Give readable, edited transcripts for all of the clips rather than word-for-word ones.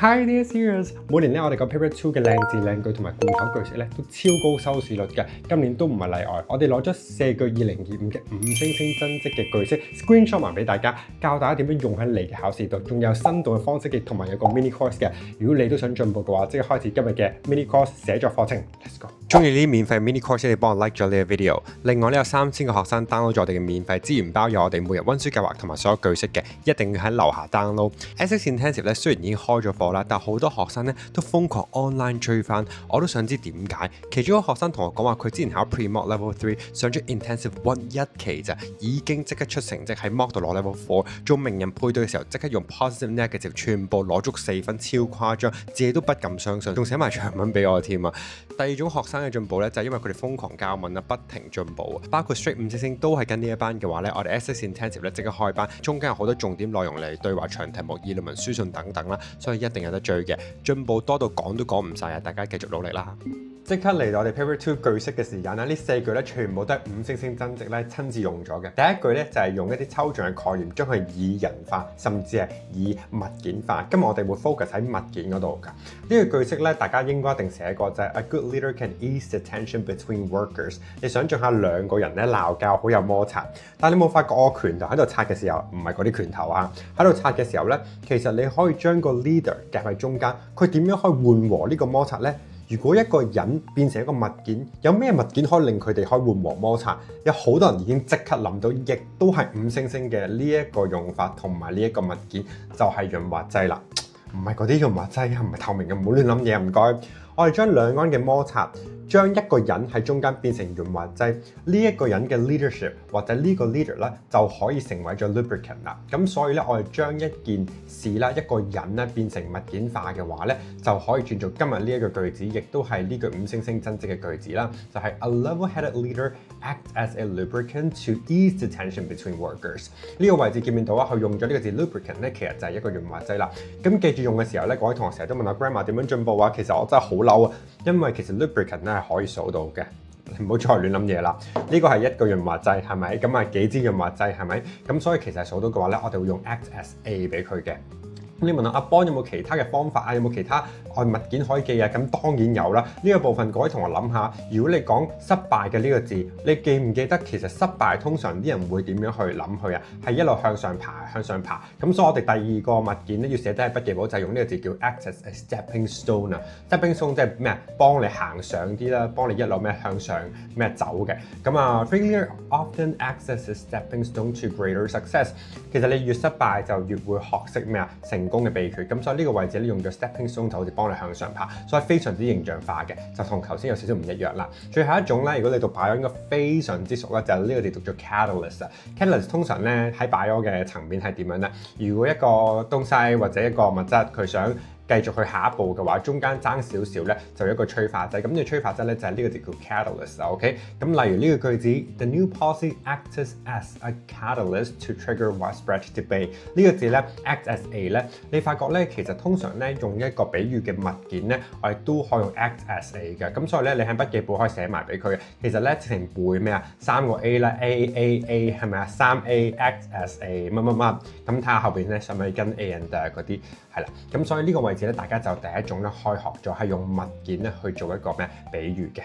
Hi there, serious！每年咧，我哋個 Paper 2嘅靚字靚句同埋固頭句式咧，都超高收視率嘅。今年都唔係例外，我哋攞咗4句2025嘅5星星真跡嘅句式 screenshot 埋俾大家，教大家點樣用喺你嘅考試度，仲有生動嘅方式嘅，同埋有個 mini course 嘅。如果你都想進步嘅話，即刻開始今日嘅 mini course 寫作課程 ，Let's go！ 中意呢啲免費 mini course，你幫我 like 咗呢個 video。另外呢，有3000個學生 download 咗我哋嘅免費資源包，有我哋每日溫書計劃同埋所有句式嘅，一定要喺樓下 download。Essence Intensive 咧雖然已經開咗課啦，但好多學生咧都瘋狂 online 追翻，我都想知點解。其中一個學生同我講話，佢之前考 Pre-Mock Level 3上咗 Intensive 1一期咋，已經即刻出成績喺 Mock 度攞 Level 4，做名人配對嘅時候即刻用 Positive Negative 全部攞足4分，超誇張，自己都不敢相信，仲寫埋長文俾我添啊！第二種學生嘅進步咧，就係因為佢哋瘋狂教文啊，不停進步啊，包括 Straight 5星星都係跟呢一班嘅話咧，我哋 Essence Intensive 咧即刻開班，中間有好多重點內容嚟對話、長題目、議論文、書信等等啦，所以一定有得追嘅，進步多到講都講唔晒啊！大家繼續努力啦！即刻嚟到我哋 Paper 2句式嘅時間啦，呢4句咧全部都係5星星真跡咧親自用咗嘅。第一句咧就係用一啲抽象嘅概念，將佢以人化，甚至係以物件化。今日我哋會 focus 喺物件嗰度㗎。呢個句式咧，大家應該一定寫過，就係 A good leader can ease the tension between workers。你想象下兩個人咧鬧交，好有摩擦，但係你冇發覺我拳頭喺度擦嘅時候，唔係嗰啲拳頭啊，喺度擦嘅時候咧，其實你可以將個 leader 夾喺中間，佢點樣可以緩和呢個摩擦咧？如果一個人變成一個物件，有咩物件可以令佢哋可以緩和摩擦？有好多人已經即刻諗到，亦都係5星星嘅呢一個用法，同埋呢一個物件就係潤滑劑啦。唔係嗰啲潤滑劑，唔係透明嘅，唔好亂諗嘢，唔該。我哋將兩個人嘅摩擦，將一個人喺中間變成潤滑劑，呢一個人嘅 leadership 或者呢個 leader 咧就可以成為咗 lubricant 啦。咁所以咧，我哋將一件事啦、一個人咧變成物件化嘅話咧，就可以轉做今日呢一個句子，亦都係呢句5星星真跡嘅句子啦。就係 A level-headed leader acts as a lubricant to ease the tension between workers。呢個位置見唔見到啊？佢用咗呢個字 lubricant 咧，其實就係一個潤滑劑啦。咁記住用嘅時候咧，各位同學成日都問我 Grandma 點樣進步啊？其實我真係好嬲啊，因為其實 lubricant 咧係可以數到嘅。唔好再亂諗嘢啦！呢個係一個潤滑劑，係咪？咁啊幾支潤滑劑係咪？咁所以其實數到嘅話咧，我哋會用 act as a 俾佢嘅。咁你問下阿邦有冇其他嘅方法啊？有冇其他物件可以記啊？咁當然有啦。呢個部分各位同學諗下，如果你講失敗嘅呢個字，你記唔記得其實失敗通常啲人會點樣去諗佢啊？係一路向上爬，向上爬。咁所以我哋第二個物件咧要寫低喺筆記簿，就係用呢個字叫 act as a stepping stone 啊。stepping stone 即係咩啊？幫你行上啲啦，幫你一路咩向上咩走嘅。咁啊 failure often acts as a stepping stone to greater success。其實你越失敗就越會學識咩啊？成功嘅秘訣。咁所以呢個位置咧用咗 stepping stone 就好似幫你向上爬，所以非常之形象化嘅，就同頭先有少少唔一樣啦。最後一種咧，如果你讀 bio 應該非常之熟啦，就係呢個字讀做 catalyst 啊。catalyst 通常咧喺 bio 嘅層面係點樣咧？如果一個東西或者一個物質佢想繼續去下一步嘅話，中間爭少少咧，就有一個催化劑。咁呢個催化劑咧就係呢個字叫 catalyst。OK， 咁例如呢個句子 ，The new policy acts as a catalyst to trigger widespread debate。呢個字咧 act as a 咧，你發覺咧其實通常咧用一個比喻嘅物件咧，我哋都可以用 act as a 嘅。咁所以咧你喺筆記簿可以寫埋俾佢嘅。其實咧直情背咩啊？3個 A 啦 ，A 係咪啊？3A act as a 乜乜乜。咁睇下後邊咧，使唔使跟 A and 嗰啲係啦。咁所以呢個位置咧，大家就第一種咧開學咗係用物件咧去做一個咩比喻嘅。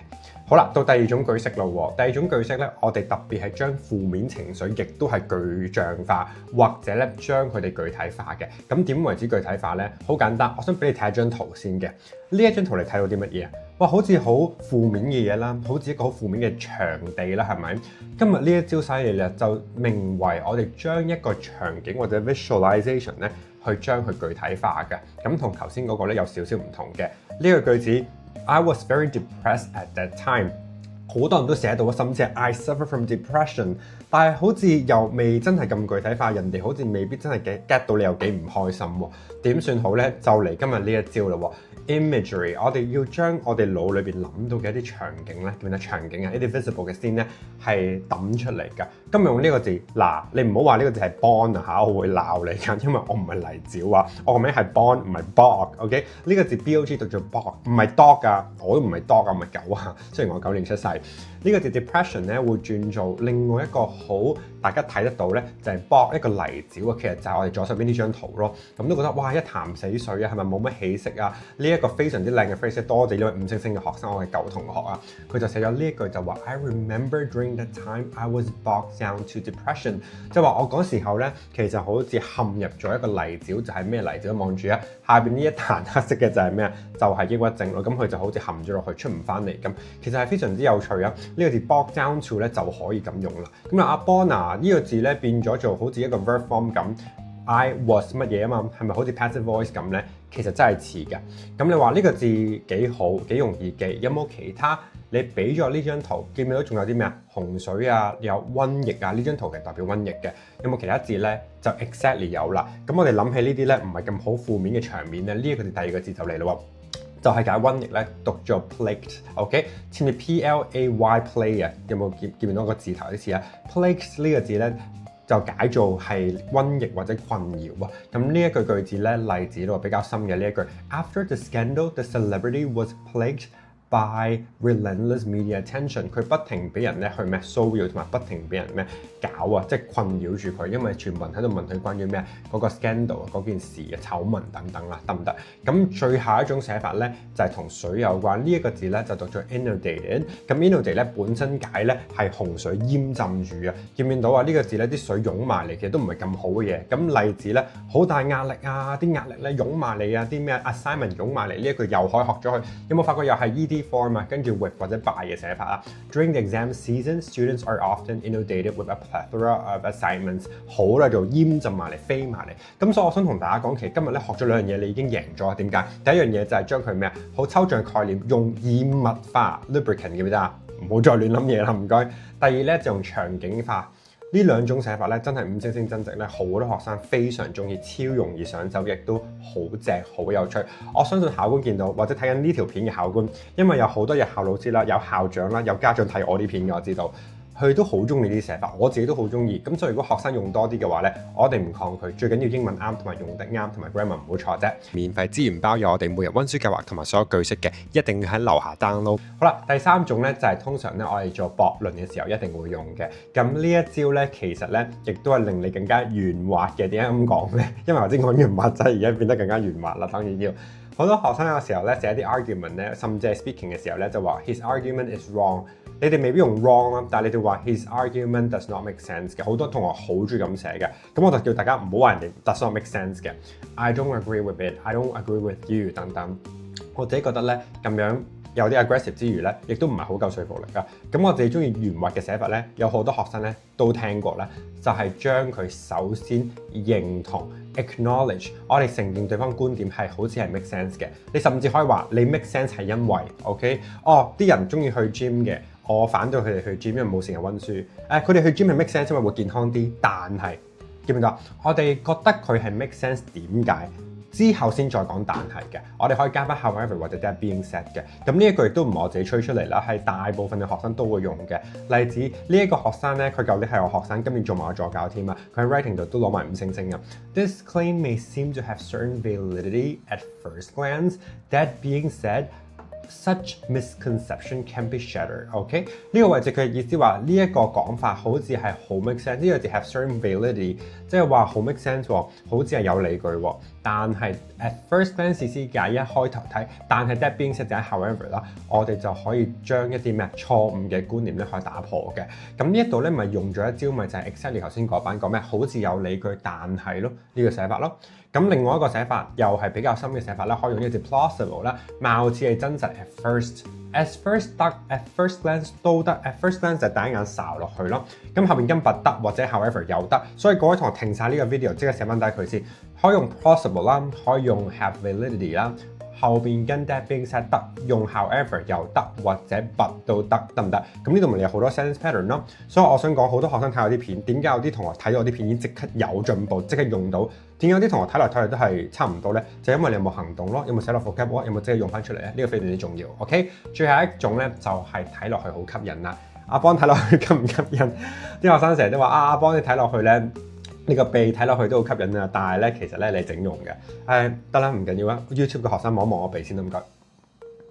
好啦，到第二種句式咯。第二種句式咧，我哋特別係將負面情緒亦都係具象化，或者咧將佢哋具體化嘅。咁點為之具體化咧？好簡單，我想俾你睇一張圖先嘅。呢一張圖你睇到啲乜嘢啊？哇，好似好負面嘅嘢啦，好似一個好負面嘅場地啦，係咪？今日呢一招犀利啦，就名為我哋將一個場景或者 visualization 咧，去將佢具體化嘅。咁同頭先嗰個咧有少少唔同嘅。呢個句子 I was very depressed at that time。好多人都寫到，甚至係 I suffer from depression， 但係好似又未真係咁具體化，人哋好似未必真係 get 到你有幾唔開心喎。點算好咧？就嚟今日呢一招啦喎 imagery，我哋要將我哋腦裏邊諗到嘅一啲場景咧，叫咩場景啊？一啲 visible 嘅 scene 咧係揼出嚟㗎。今日用呢個字，嗱你唔好話呢個字係 born 啊嚇，我會鬧你㗎，因為我唔係黎子啊，我個名係 born 唔係 bog，OK？呢個字 bog 讀做 bog，唔係 dog 啊，我都唔係 dog 啊，唔係狗啊。雖然我9年出世，呢個字 depression 咧會轉做另外一個好大家睇得到咧，就係 bog 一個例子啊，其實就係我哋左手邊呢張圖咯。咁都覺得哇一潭死水啊，係咪冇乜起色啊？呢一個非常之靚嘅 phrase， 多謝呢位5星星嘅學生，我嘅舊同學啊，佢就寫咗呢一句就話 I remember during that time I was bogged down to depression， 即係話我嗰時候咧，其實好似陷入咗一個泥沼，就係咩泥沼？望住啊，下邊呢一壇黑色嘅就係咩啊？就係抑鬱症咯。咁佢就好似陷咗落去，出唔翻嚟咁。其實係非常之有趣啊！呢個字 bogged down to 咧就可以咁用啦。咁啊，阿 Bona 呢個字咧變咗做好似一個 verb form 咁。I was 乜嘢啊嘛，係咪好似 passive voice 咁咧？其實真係似嘅。咁你話呢個字幾好，幾容易記？有冇其他？你俾咗呢張圖，見唔見到仲有啲咩啊？洪水啊，有瘟疫啊，呢張圖係代表瘟疫嘅。有冇其他字咧？就 exactly 有啦。咁我哋諗起呢啲咧，唔係咁好負面嘅場面咧，呢一個字第二個字就嚟咯喎，就係解瘟疫咧，讀做 plagued，OK？ 前面 P-L-A-Y play 啊，有冇見到個字頭啲似啊 ？plagued 呢個字咧，就解做係瘟疫或者困擾啊！咁呢一句句子咧，例子都比較深嘅呢一句 After the scandal, the celebrity was plagued by relentless media attention。佢不停俾人咧去咩騷擾，同埋不停俾人咩搞啊，即係困擾住佢，因為全部人喺度問佢關於咩嗰個 scandal 啊，嗰件事嘅醜聞等等啦，得唔得？咁最後一種寫法咧就係同水有關，呢一個字咧就讀做 inundated。咁 inundated 咧本身解咧係洪水淹浸住啊，見唔見到啊？呢個字咧啲水湧埋嚟，其實都唔係咁好嘅嘢。咁例子咧好大壓力啊，啲壓力咧湧埋嚟啊，啲咩 assignment 湧埋嚟，呢一句又可以學咗佢。有冇發覺又係 ED form 啊，跟住 with 或者 by 嘅寫法啊 ？During the exam season, students are often inundated with a plethora of assignments。好啦，就淹浸埋嚟，飛埋嚟。咁所以我想同大家講，其實今日咧學咗兩樣嘢，你已經贏咗。點解？第一樣嘢就係將佢咩啊，好抽象概念用異物化 lubricant 記唔記得啊？唔好再亂諗嘢啦，唔該。第二咧就用場景化。呢兩種寫法咧，真係5星星增值咧，好多學生非常中意，超容易上手，亦都好正，好有趣。我相信考官見到或者睇緊呢條片嘅考官，因為有好多日校老師啦，有校長啦，有家長睇我啲片嘅，我知道。佢都好中意呢啲寫法，我自己都好中意。咁所以如果學生用多啲嘅話咧，我哋唔抗拒，最緊要英文啱同埋用得啱，同埋 grammar 唔好錯啫。免費資源包有我哋每日溫書計劃同埋所有句式嘅，一定要喺樓下 download。好啦，第三種咧就係通常咧我哋做駁論嘅時候一定會用嘅。咁呢一招咧其實咧亦都係令你更加圓滑嘅。點解咁講咧？因為頭先講圓滑劑，而家變得更加圓滑啦。當然要好多學生有時候咧寫啲 argument 咧，甚至係 speaking 嘅時候咧就話 his argument is wrong。你哋未必用 wrong 啦，但係你哋話 his argument does not make sense 嘅，好多同學好中意咁寫嘅，咁我就叫大家唔好話人哋 does not make sense 嘅 ，I don't agree with it，I don't agree with you 等等。我自己覺得咧咁樣有啲 aggressive 之餘咧，亦都唔係好夠說服力㗎。咁我自己中意圓滑嘅寫法咧，有好多學生咧都聽過咧，就係將佢首先認同 acknowledge， 我哋承認對方觀點係好似係 make sense 嘅。你甚至可以話你 make sense 係因為 OK， 啲人中意去 gym 嘅。我反對佢哋去 gym，因為冇成日溫書。佢哋去 gym 係 make sense，因為會健康啲。但係見唔見到？我哋覺得佢係 make sense，點解？之後先再講但係嘅。我哋可以加翻 however 或者 that being said 嘅。咁呢一句亦都唔係我自己吹出嚟啦，係大部分嘅學生都會用嘅。例子呢一個學生咧，佢舊年係我學生，今年做埋我助教添啊。佢喺 writing 度都攞埋5星星啊。This claim may seem to have certain validity at first glance. That being said,Such misconception can be shattered。OK， 呢個位置佢嘅意思話呢一個講法好似係好 make sense，呢個字 have certain validity， 即係話好 make sense， 好似係有理據。但係 at first glance 意思解一開頭睇，但係 that being said 就係 however 啦，我哋就可以將一啲咩錯誤嘅觀念咧可以打破嘅。咁呢一度咧咪用咗一招咪就係 exactly 頭先嗰班講咩好似有理據，但係咯呢個寫法咯。咁另外一個寫法又係比較深嘅寫法啦，可以用呢個字 plausible 啦，貌似係真實 at first。At first 得 ，at first glance 都得 ，at first glance 就第一眼睄落去咯。咁後邊跟 but 得或者 however 又得，所以各位同學停晒呢個 video，即刻寫翻低佢先。可以用 plausible 啦，可以用 have validity 啦，後邊跟 that being said 得，用 however 又得，或者 but 都得，得唔得？咁呢度咪有好多 sentence pattern 咯。所以我想講好多學生睇我啲片，點解有啲同學睇我啲片已經即刻有進步，即刻用到？點解有啲同學睇嚟睇去都係差唔多咧？就因為你有冇行動咯，有冇寫落 vocab 有冇即刻用翻出嚟咧？呢個非常之重要。OK， 最後一種咧就係睇落去好吸引啦。阿邦睇落去吸唔吸引？啲學生成日都話阿邦你睇落去咧，呢個鼻睇落去都好吸引啊，但係咧其實咧你整容嘅。得啦，唔緊要啊。YouTube 嘅學生望一望我鼻先啦，唔該。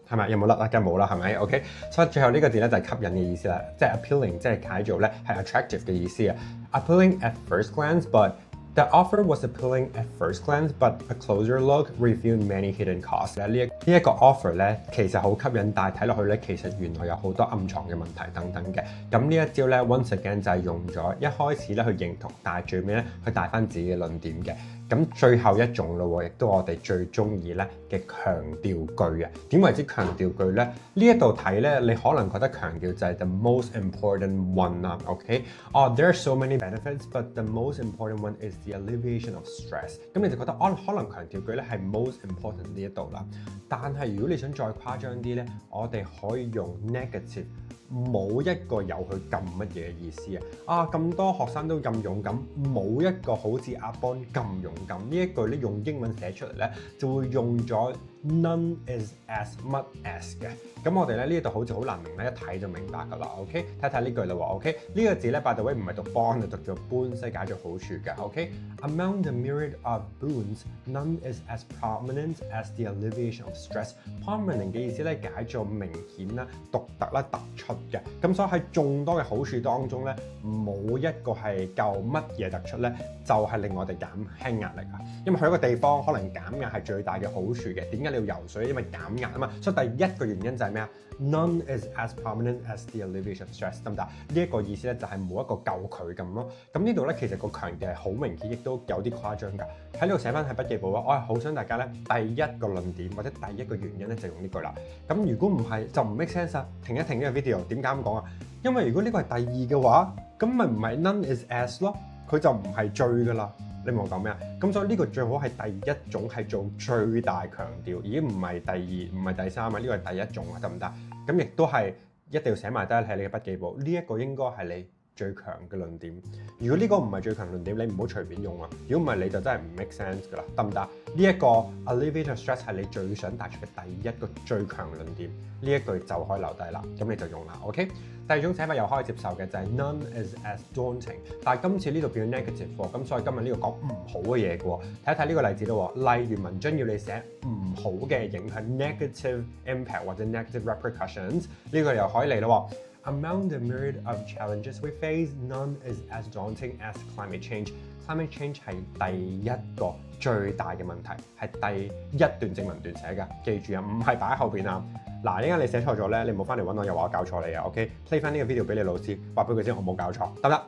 係咪有冇甩啦？梗係冇啦，係咪 ？OK， 所以最後呢個字咧就係吸引嘅意思啦，即係 appealing， 即係解做咧係 attractive 嘅意思啊。Appealing at first glance，but the offer was appealing at first glance，but a closer look revealed many hidden costs。呢一個 offer 咧其實好吸引，但係睇落去咧其實原來有好多暗藏嘅問題等等嘅。咁呢一招咧 once again 就係用咗一開始咧去認同，但係最尾咧去帶翻自己嘅論點嘅。咁最後一種咯，亦都我哋最中意咧嘅強調句啊。點為之強調句咧？呢一度睇咧，你可能覺得強調就係 the most important one 啊。OK， there are so many benefits，but the most important one is the alleviation of stress。咁你就覺得可能強調句咧係 most important 呢一度啦。但係如果你想再誇張啲咧，我哋可以用 negative。冇一個有去撳乜嘢意思啊！咁多學生都咁勇敢，冇一個好似阿邦咁勇敢。呢一句咧用英文寫出嚟咧，就會用咗 none is as much as 嘅。咁我哋咧呢度好似好難明咧，一睇就明白㗎啦。OK， 睇睇呢句啦喎。OK， 呢個字咧 by the way 唔係讀幫，就讀做般西解做好處嘅。OK，among the myriad of boons，none is as prominent as the alleviation of stress。prominent 嘅意思咧解做明顯啦、獨特啦、突出嘅。咁所以喺眾多嘅好處當中咧，冇一個係夠乜嘢突出咧，就係令我哋減輕壓力啊。因為去一個地方可能減壓係最大嘅好處嘅。點解你要游水？因為減壓啊嘛。所以第一個原因就係咩啊？ None is as prominent as the alleviation of stress， 得唔得？呢一個意思咧就係冇一個夠佢咁咯。咁呢度咧其實個強調係好明顯，亦都有啲誇張㗎。喺呢度寫翻喺筆記簿啊，我係好想大家咧第一個論點或者第一個原因咧就用呢句啦。咁如果唔係就唔 make sense 啊！停一停呢個 video， 點解咁講啊？因為如果呢個係第二嘅話，咁咪唔係 none is as 咯，佢就唔係最㗎啦。你明我講咩啊？咁所以呢個最好係第一種係做最大強調，已經唔係第二，唔係第三啊，呢個係第一種啊，得唔得？咁亦都係一定要寫埋低喺你嘅筆記簿。呢一個應該係你最強嘅論點。如果呢個唔係最強論點，你唔好隨便用啊！如果唔係，你就真係唔 make sense 㗎啦，得唔得？呢一個 alleviate stress 係你最想帶出嘅第一個最強論點，呢一句就可以留低啦。咁你就用啦 ，OK？ 第二種寫法又可以接受嘅就係 none is as daunting， 但係今次呢度變咗 negative 喎，咁所以今日呢度講唔好嘅嘢嘅喎。睇一睇呢個例子咯喎，例如文章要你寫唔好嘅影響 negative impact 或者 negative repercussions， 呢個又可以嚟咯喎。Among the myriad of challenges we face, none is as daunting as climate change. Climate change 係第一個最大嘅問題，係第一段正文段寫㗎，記住啊，唔係擺喺後邊啊。嗱，呢間你寫錯咗咧，你冇翻嚟揾我，又話我教錯你啊。OK，play 翻呢個 video 俾你老師，話俾佢知我冇搞錯，得唔得？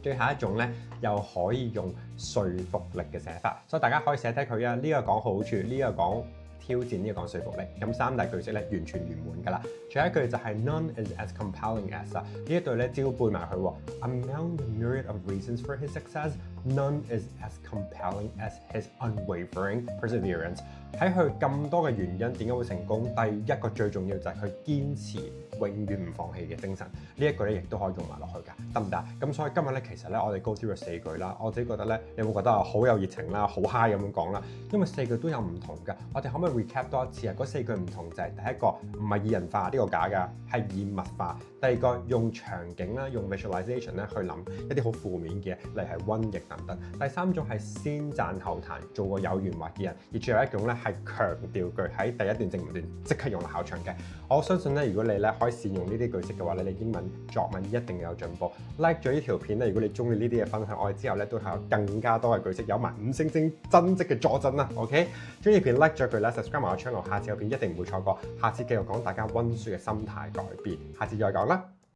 最後一種咧，又可以用說服力嘅寫法，所以大家可以寫低佢啊。呢個講好處，呢個講挑戰，呢個講說服力，咁三大句式咧完全圓滿㗎啦。最後一句就係 none is as compelling as 啊，呢一句咧只要背埋佢喎。Among the myriad of reasons for his success, none is as compelling as his unwavering perseverance。喺佢咁多嘅原因點解會成功，第一個最重要就係佢堅持永遠唔放棄嘅精神。呢一句咧亦都可以用埋落去㗎，得唔得？咁所以今日咧其實咧我哋 go through 咗四句啦，我自己覺得咧，你有冇覺得好有熱情啦，好 high 咁樣講啦？因為四句都有唔同㗎，我哋可唔可以 recap 多一次啊？嗰四句唔同就係第一個唔係擬人化，呢個假㗎，係以物化。第二個用場景啦，用 visualization 咧去諗一啲好負面嘅，例如係瘟疫等等。第三種係先讚後彈，做個有圓滑嘅人。而最後一種咧係強調句，喺第一段正文段即刻用嚟考場嘅。我相信咧，如果你咧可以善用呢啲句式嘅話，你英文作文一定有進步。Like 咗呢條片咧，如果你中意呢啲嘅分享，我哋之後咧都係有更加多嘅句式，有埋5星星真跡嘅佐證啦。OK， 中意片 like 咗佢啦 ，subscribe 埋我 channel， 下次有片一定唔會錯過。下次繼續講大家溫書嘅心態改變，下次再講啦。